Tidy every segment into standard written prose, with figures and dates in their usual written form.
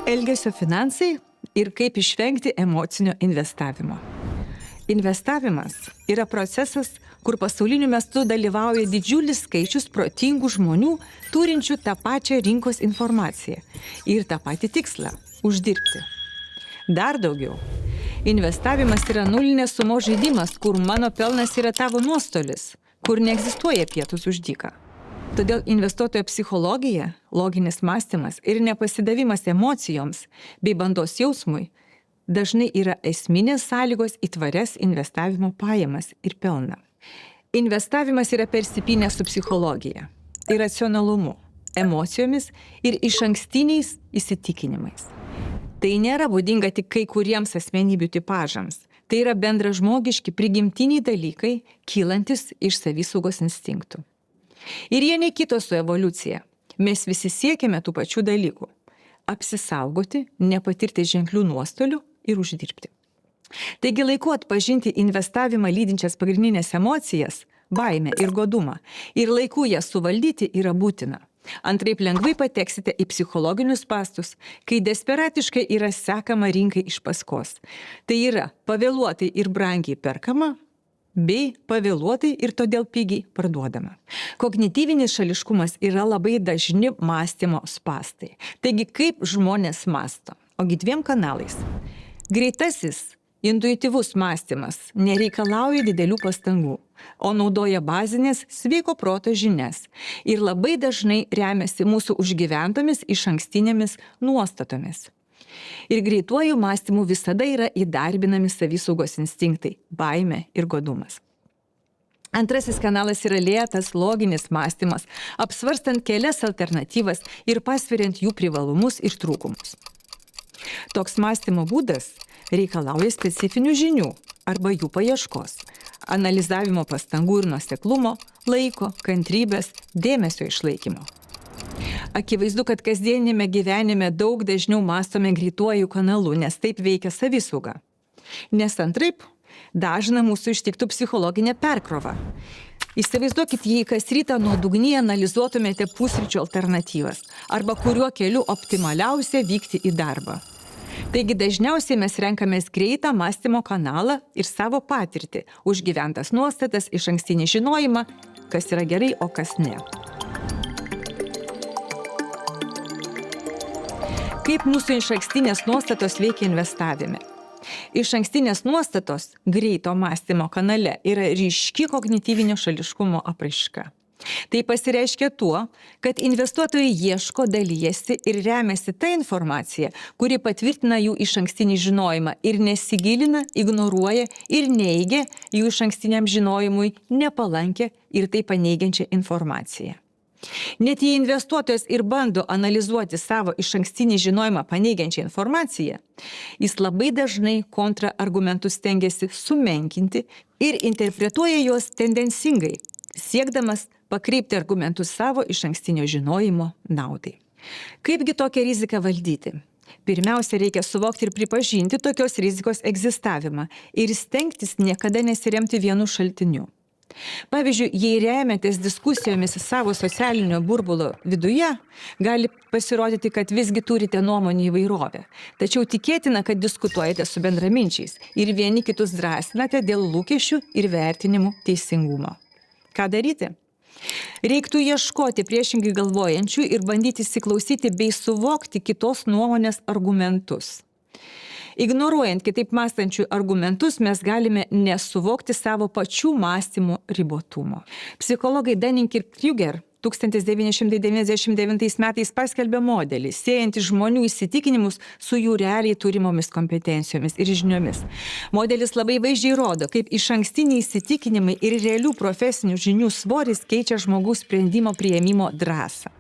Elgesio finansai ir kaip išvengti emocinio investavimo. Investavimas yra procesas, kur pasauliniu mastu dalyvauja didžiulis skaičius protingų žmonių, turinčių tą pačią rinkos informaciją ir tą patį tikslą – uždirbti. Dar daugiau. Investavimas yra nulinės sumos žaidimas, kur mano pelnas yra tavo nuostolis, kur neegzistuoja pietus už dyką. Todėl investuotojo psichologija, loginis mąstymas ir nepasidavimas emocijoms bei bandos jausmui dažnai yra esminės sąlygos į tvarias investavimo pajamas ir pelną. Investavimas yra persipynęs su psichologija, iracionalumu, emocijomis ir išankstiniais įsitikinimais. Tai nėra būdinga tik kai kuriems asmenybių tipažams. Tai yra bendražmogiški prigimtiniai dalykai, kylantis iš savisaugos instinktų. Ir jie nekito su evoliucija. Mes visi siekiame tų pačių dalykų – apsisaugoti, nepatirti ženklių nuostolių ir uždirbti. Taigi laiku atpažinti investavimą lydinčias pagrindinės emocijas – baimę ir godumą – ir laiku jas suvaldyti yra būtina. Antraip lengvai pateksite į psichologinius spąstus, kai desperatiškai yra sekama rinkai iš paskos. Tai yra pavėluotai ir brangiai perkama, bei pavėluotai ir todėl pigiai parduodama. Kognityvinis šališkumas yra labai dažni mąstymo spąstai. Taigi kaip žmonės mąsto? Ogi dviem kanalais. Greitasis, intuityvus mąstymas nereikalauja didelių pastangų, o naudoja bazinės sveiko proto žinias ir labai dažnai remiasi mūsų užgyventomis išankstinėmis nuostatomis. Ir greituoju mąstymu visada yra įdarbinami savisaugos instinktai – baimė ir godumas. Antrasis kanalas yra lėtas, loginis mąstymas, apsvarstant kelias alternatyvas ir pasveriant jų privalumus ir trūkumus. Toks mąstymo būdas reikalauja specifinių žinių arba jų paieškos, analizavimo pastangų ir nuoseklumo, laiko, kantrybės, dėmesio išlaikymo. Akivaizdu, kad kasdienime gyvenime daug dažniau mąstome greituoju kanalu, nes taip veikia savisauga. Nes antraip dažna mūsų ištiktų psichologinė perkrova. Įsivaizduokit, jei kas rytą nuodugniai analizuotumėte pusryčių alternatyvas arba kuriuo keliu optimaliausia vykti į darbą. Taigi dažniausiai mes renkamės greitą mąstymo kanalą ir savo patirtį, užgyventas nuostatas, išankstinį žinojimą, kas yra gerai, o kas ne. Kaip mūsų išankstinės nuostatos veikia investavime? Išankstinės nuostatos greito mąstymo kanale yra ryški kognityvinio šališkumo apraiška. Tai pasireiškia tuo, kad investuotojai ieško, dalyjasi ir remiasi tą informaciją, kuri patvirtina jų išankstinį žinojimą ir nesigilina, ignoruoja ir neigia jų išankstiniam žinojimui nepalankę ir tai paneigiančią informaciją. Net jei investuotojas ir bando analizuoti savo išankstinį žinojimą paneigiančią informaciją, jis labai dažnai kontraargumentus stengiasi sumenkinti ir interpretuoja juos tendencingai, siekdamas pakreipti argumentus savo išankstinio žinojimo naudai. Kaipgi tokią riziką valdyti? Pirmiausia, reikia suvokti ir pripažinti tokios rizikos egzistavimą ir stengtis niekada nesiremti vienu šaltiniu. Pavyzdžiui, jei remiatės diskusijomis savo socialinio burbulo viduje, gali pasirodyti, kad visgi turite nuomonių įvairovę. Tačiau tikėtina, kad diskutuojate su bendraminčiais ir vieni kitus drąsinate dėl lūkesčių ir vertinimų teisingumo. Ką daryti? Reiktų ieškoti priešingai galvojančių ir bandyti įsiklausyti bei suvokti kitos nuomonės argumentus. Ignoruojant kitaip mąstančių argumentus, mes galime nesuvokti savo pačių mąstymo ribotumo. Psichologai Dunning ir Kruger 1999 metais paskelbė modelį, siejantį žmonių įsitikinimus su jų realiai turimomis kompetencijomis ir žiniomis. Modelis labai vaizdžiai rodo, kaip išankstiniai įsitikinimai ir realių profesinių žinių svoris keičia žmogaus sprendimo priėmimo drąsą.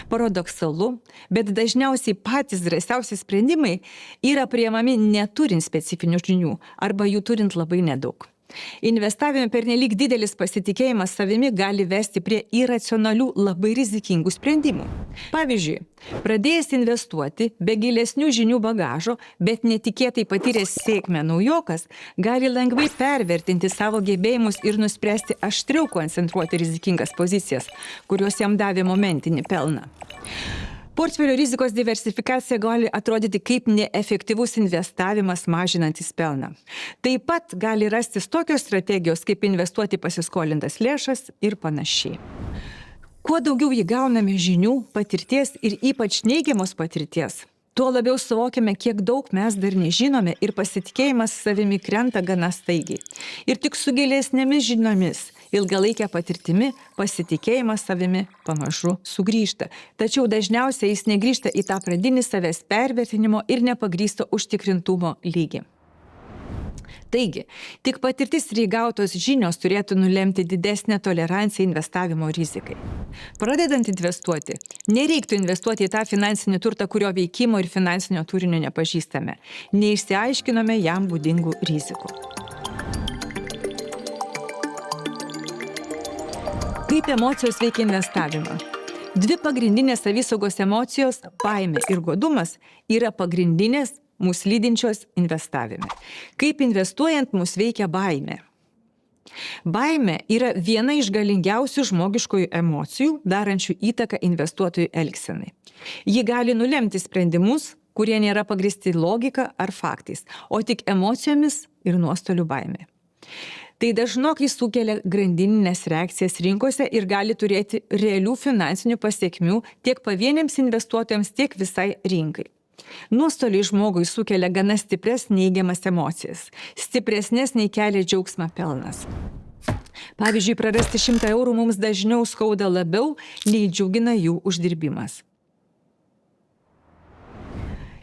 Paradoksalu, bet dažniausiai patys drąsiausi sprendimai yra priimami neturint specifinių žinių arba jų turint labai nedaug. Investavime pernelyg didelis pasitikėjimas savimi gali vesti prie iracionalių, labai rizikingų sprendimų. Pavyzdžiui, pradėjęs investuoti be gilesnių žinių bagažo, bet netikėtai patyręs sėkmę naujokas, gali lengvai pervertinti savo gebėjimus ir nuspręsti aštriau koncentruoti rizikingas pozicijas, kurios jam davė momentinį pelną. Po Portfelio rizikos diversifikacija gali atrodyti kaip neefektyvus investavimas mažinantis pelną. Taip pat gali rastis tokios strategijos, kaip investuoti pasiskolintas lėšas ir panašiai. Kuo daugiau įgauname žinių, patirties ir ypač neigiamos patirties, tuo labiau suvokiame, kiek daug mes dar nežinome ir pasitikėjimas savimi krenta gana staigiai. Ir tik su gilesnėmis žiniomis, ilgalaikė patirtimi, pasitikėjimas savimi pamažu sugrįžta. Tačiau dažniausiai jis negrįžta į tą pradinį savęs pervertinimo ir nepagrįsto užtikrintumo lygį. Taigi, tik patirtis ir įgautos žinios turėtų nulemti didesnę toleranciją investavimo rizikai. Pradedant investuoti, nereiktų investuoti į tą finansinį turtą, kurio veikimo ir finansinio turinio nepažįstame. Neišsiaiškinome jam būdingų rizikų. Kaip emocijos veikia investavimą? Dvi pagrindinės savisaugos emocijos – baimė ir godumas – yra pagrindinės mūsų lydinčios investavime. Kaip investuojant mus veikia baimė? Baimė yra viena iš galingiausių žmogiškųjų emocijų, darančių įtaką investuotojų elgsenai. Ji gali nulemti sprendimus, kurie nėra pagrįsti logika ar faktais, o tik emocijomis ir nuostolių baimė. Tai dažnokai sukelia grandininės reakcijas rinkose ir gali turėti realių finansinių pasiekmių tiek pavieniams investuotojams, tiek visai rinkai. Nuostoliai žmogui sukelia gana stipres neigiamas emocijas, stipresnės nei kelia džiaugsmą pelnas. Pavyzdžiui, prarasti 100 eurų mums dažniau skauda labiau, nei džiugina jų uždirbimas.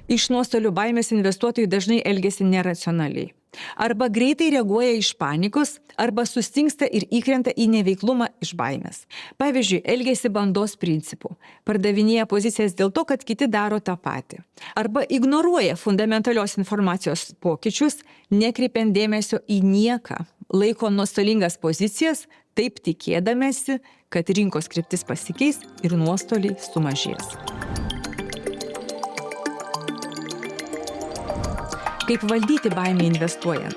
Iš nuostolių baimės investuotojai dažnai elgiasi neracionaliai. Arba greitai reaguoja iš panikos, arba sustingsta ir įkrenta į neveiklumą iš baimės. Pavyzdžiui, elgiasi bandos principų, pardavinėja pozicijas dėl to, kad kiti daro tą patį. Arba ignoruoja fundamentalios informacijos pokyčius, nekreipiant dėmesio į nieką, laiko nuostolingas pozicijas, taip tikėdamėsi, kad rinkos kryptis pasikeis ir nuostoliai sumažės. Kaip valdyti baimę investuojant?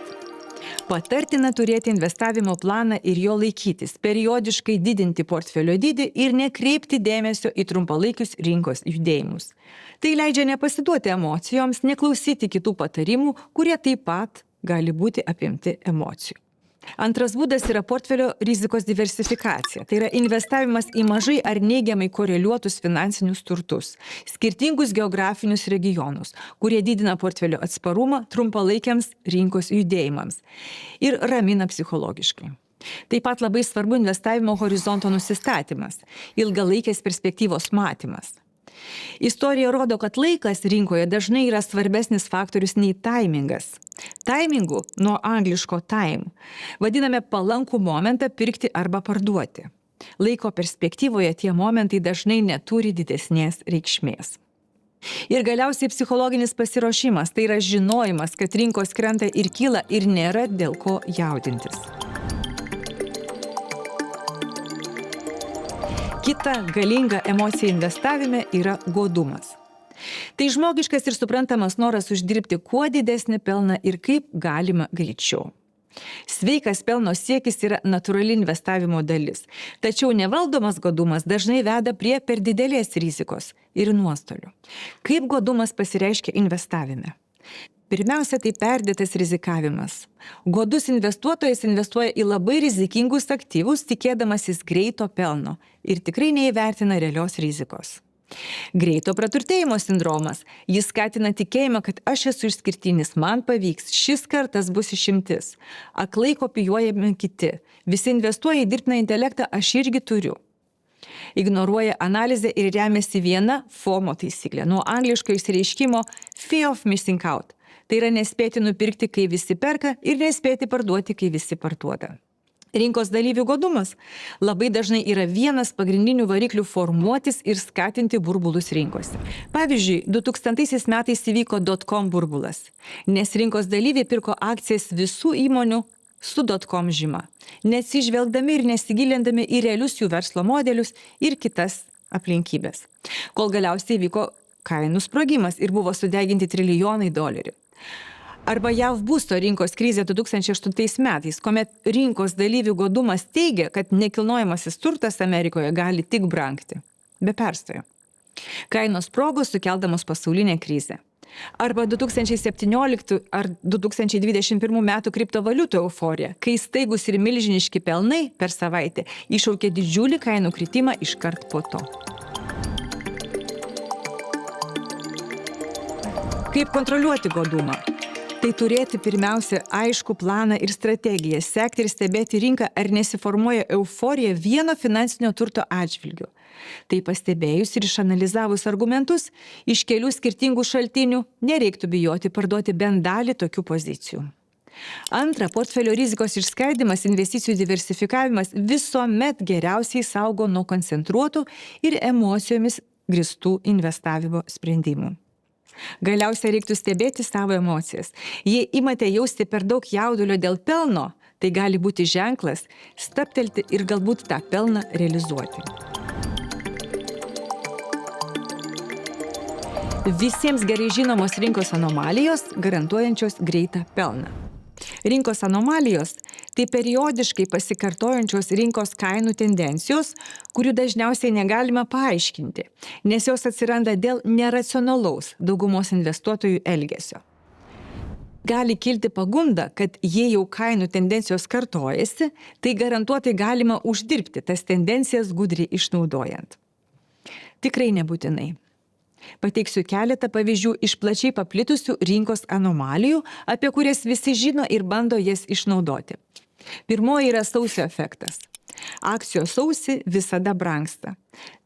Patartina turėti investavimo planą ir jo laikytis, periodiškai didinti portfelio dydį ir nekreipti dėmesio į trumpalaikius rinkos judėjimus. Tai leidžia nepasiduoti emocijoms, neklausyti kitų patarimų, kurie taip pat gali būti apimti emocijų. Antras būdas yra portfelio rizikos diversifikacija. Tai yra investavimas į mažai ar neigiamai koreliuotus finansinius turtus, skirtingus geografinius regionus, kurie didina portfelio atsparumą trumpalaikiams rinkos judėjimams ir ramina psichologiškai. Taip pat labai svarbu investavimo horizonto nusistatymas, ilgalaikės perspektyvos matymas. Istorija rodo, kad laikas rinkoje dažnai yra svarbesnis faktorius nei taimingas. Taimingu, nuo angliško time, vadiname palankų momentą pirkti arba parduoti. Laiko perspektyvoje tie momentai dažnai neturi didesnės reikšmės. Ir galiausiai psichologinis pasiruošimas, tai yra žinojimas, kad rinkos krenta ir kyla ir nėra dėl ko jaudintis. Kita galinga emocija investavime yra godumas. Tai žmogiškas ir suprantamas noras uždirbti kuo didesnį pelną ir kaip galima greičiau. Sveikas pelno siekis yra natūrali investavimo dalis, tačiau nevaldomas godumas dažnai veda prie per didelės rizikos ir nuostolių. Kaip godumas pasireiškia investavime? Pirmiausia, tai perdėtas rizikavimas. Godus investuotojas investuoja į labai rizikingus aktyvus, tikėdamasis greito pelno ir tikrai neįvertina realios rizikos. Greito praturtėjimo sindromas. Jis skatina tikėjimą, kad aš esu išskirtinis, man pavyks, šis kartas bus išimtis. Aklai kopijuojami kiti. Visi investuoja į dirbtiną intelektą, aš irgi turiu. Ignoruoja analizę ir remiasi viena FOMO taisyklė, nuo angliško išsireiškimo fear of missing out. Tai yra nespėti nupirkti, kai visi perka, ir nespėti parduoti, kai visi parduoda. Rinkos dalyvių godumas labai dažnai yra vienas pagrindinių variklių formuotis ir skatinti burbulus rinkose. Pavyzdžiui, 2000 metais įvyko .com burbulas, nes rinkos dalyviai pirko akcijas visų įmonių su .com žyma, neatsižvelgdami ir nesigilindami į realius jų verslo modelius ir kitas aplinkybės. Kol galiausiai vyko kainų sprogimas ir buvo sudeginti trilijonai dolerių. Arba JAV būsto rinkos krizė 2008 metais, kuomet rinkos dalyvių godumas teigia, kad nekilnojamasis turtas Amerikoje gali tik brangti. Be perstojo. Kainos sprogo sukeldamos pasaulinę krizę. Arba 2017 ar 2021 metų kriptovaliutų euforija, kai staigus ir milžiniški pelnai per savaitę iššaukė didžiulį kainų kritimą iškart po to. Kaip kontroliuoti godumą? Tai turėti pirmiausia aišku planą ir strategiją, sekti ir stebėti rinką, ar nesiformuoja euforija vieno finansinio turto atžvilgiu. Tai pastebėjus ir išanalizavus argumentus iš kelių skirtingų šaltinių, nereiktų bijoti parduoti bent dalį tokių pozicijų. Antra, portfelio rizikos išskaidimas, investicijų diversifikavimas visuomet geriausiai saugo nuo koncentruotų ir emocijomis grįstų investavimo sprendimų. Galiausiai reiktų stebėti savo emocijas. Jei imate jausti per daug jaudulio dėl pelno, tai gali būti ženklas stabtelti ir galbūt tą pelną realizuoti. Visiems gerai žinomos rinkos anomalijos, garantuojančios greitą pelną. Rinkos anomalijos – tai periodiškai pasikartojančios rinkos kainų tendencijos, kurių dažniausiai negalima paaiškinti, nes jos atsiranda dėl neracionalaus daugumos investuotojų elgesio. Gali kilti pagunda, kad jei jau kainų tendencijos kartojasi, tai garantuotai galima uždirbti tas tendencijas gudriai išnaudojant. Tikrai nebūtinai. Pateiksiu keletą pavyzdžių iš plačiai paplitusių rinkos anomalijų, apie kurias visi žino ir bando jas išnaudoti. Pirmoji yra sausio efektas. Akcijos sausį visada brangsta.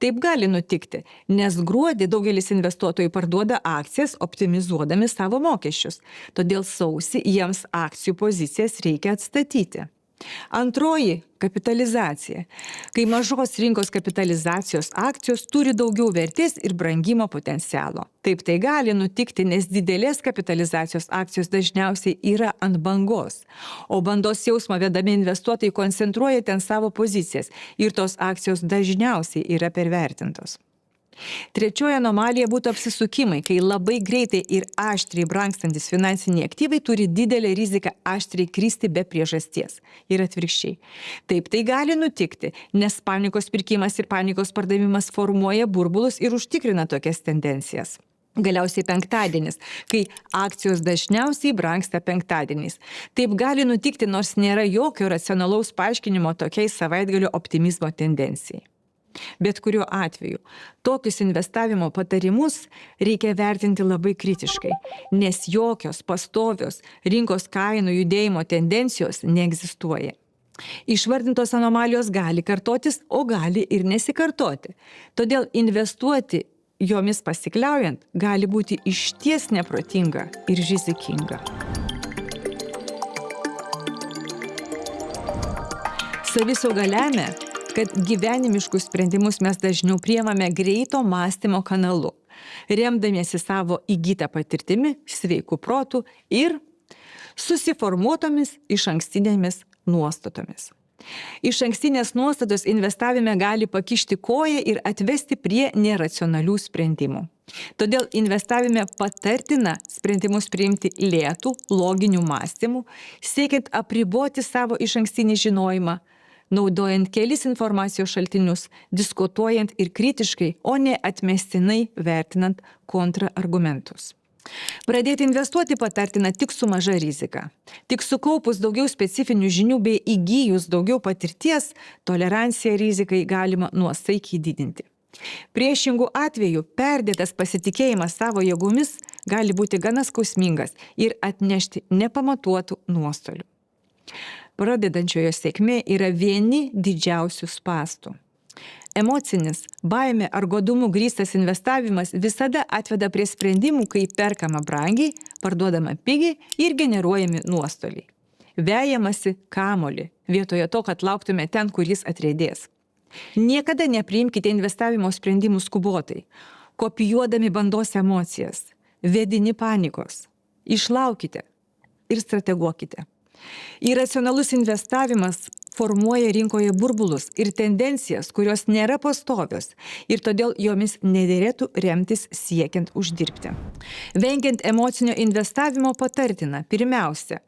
Taip gali nutikti, nes gruodį daugelis investuotojų parduoda akcijas, optimizuodami savo mokesčius. Todėl sausį jiems akcijų pozicijas reikia atstatyti. Antroji – kapitalizacija. Kai mažos rinkos kapitalizacijos akcijos turi daugiau vertės ir brangimo potencialo. Taip tai gali nutikti, nes didelės kapitalizacijos akcijos dažniausiai yra ant bangos, o bandos jausmą vedami investuotojai koncentruoja ten savo pozicijas ir tos akcijos dažniausiai yra pervertintos. Trečioji anomalija būtų apsisukimai, kai labai greitai ir aštriai brangstantis finansiniai aktyvai turi didelę riziką aštriai kristi be priežasties ir atvirkščiai. Taip tai gali nutikti, nes panikos pirkimas ir panikos pardavimas formuoja burbulus ir užtikrina tokias tendencijas. Galiausiai penktadienis, kai akcijos dažniausiai brangsta penktadieniais. Taip gali nutikti, nors nėra jokio racionalaus paaiškinimo tokiai savaitgalio optimizmo tendencijai. Bet kuriuo atveju, tokius investavimo patarimus reikia vertinti labai kritiškai, nes jokios pastovios rinkos kainų judėjimo tendencijos neegzistuoja. Išvardintos anomalijos gali kartotis, o gali ir nesikartoti. Todėl investuoti jomis pasikliaujant gali būti išties neprotinga ir rizikinga. Savisauga lemia, kad gyvenimiškus sprendimus mes dažniau priemame greito mąstymo kanalu, remdamiesi savo įgytą patirtimi, sveiku protu ir susiformuotomis išankstinėmis nuostatomis. Išankstinės nuostatos investavime gali pakišti koją ir atvesti prie neracionalių sprendimų. Todėl investavime patartina sprendimus priimti lėtų, loginių mąstymų, siekiant apriboti savo išankstinį žinojimą, naudojant kelis informacijos šaltinius, diskutuojant ir kritiškai, o ne atmestinai vertinant kontraargumentus. Pradėti investuoti patartina tik su maža rizika. Tik sukaupus daugiau specifinių žinių bei įgyjus daugiau patirties, toleranciją rizikai galima nuosaikiai didinti. Priešingų atveju perdėtas pasitikėjimas savo jėgomis gali būti gana skausmingas ir atnešti nepamatuotų nuostolių. Pradedančiojo sėkmė yra vieni didžiausių spąstų. Emocinis, baimė ar godumu grįstas investavimas visada atveda prie sprendimų, kai perkama brangiai, parduodama pigiai ir generuojami nuostoliai. Vejamasi kamuolį, vietoje to, kad lauktume ten, kur jis atriedės. Niekada nepriimkite investavimo sprendimų skubotai, kopijuodami bandos emocijas, vedini panikos. Išlaukite ir strateguokite. Iracionalus investavimas formuoja rinkoje burbulus ir tendencijas, kurios nėra pastovios ir todėl jomis nederėtų remtis siekiant uždirbti. Vengiant emocinio investavimo patartina pirmiausia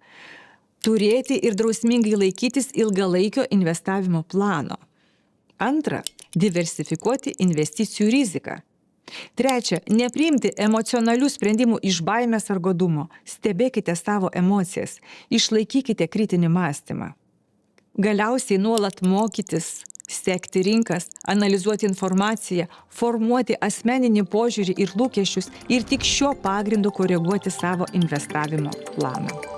turėti ir drausmingai laikytis ilgalaikio investavimo plano. Antra, diversifikuoti investicijų riziką. Trečia, nepriimti emocionalių sprendimų iš baimės ar godumo. Stebėkite savo emocijas, išlaikykite kritinį mąstymą. Galiausiai nuolat mokytis, sekti rinkas, analizuoti informaciją, formuoti asmeninį požiūrį ir lūkesčius ir tik šiuo pagrindu koreguoti savo investavimo planą.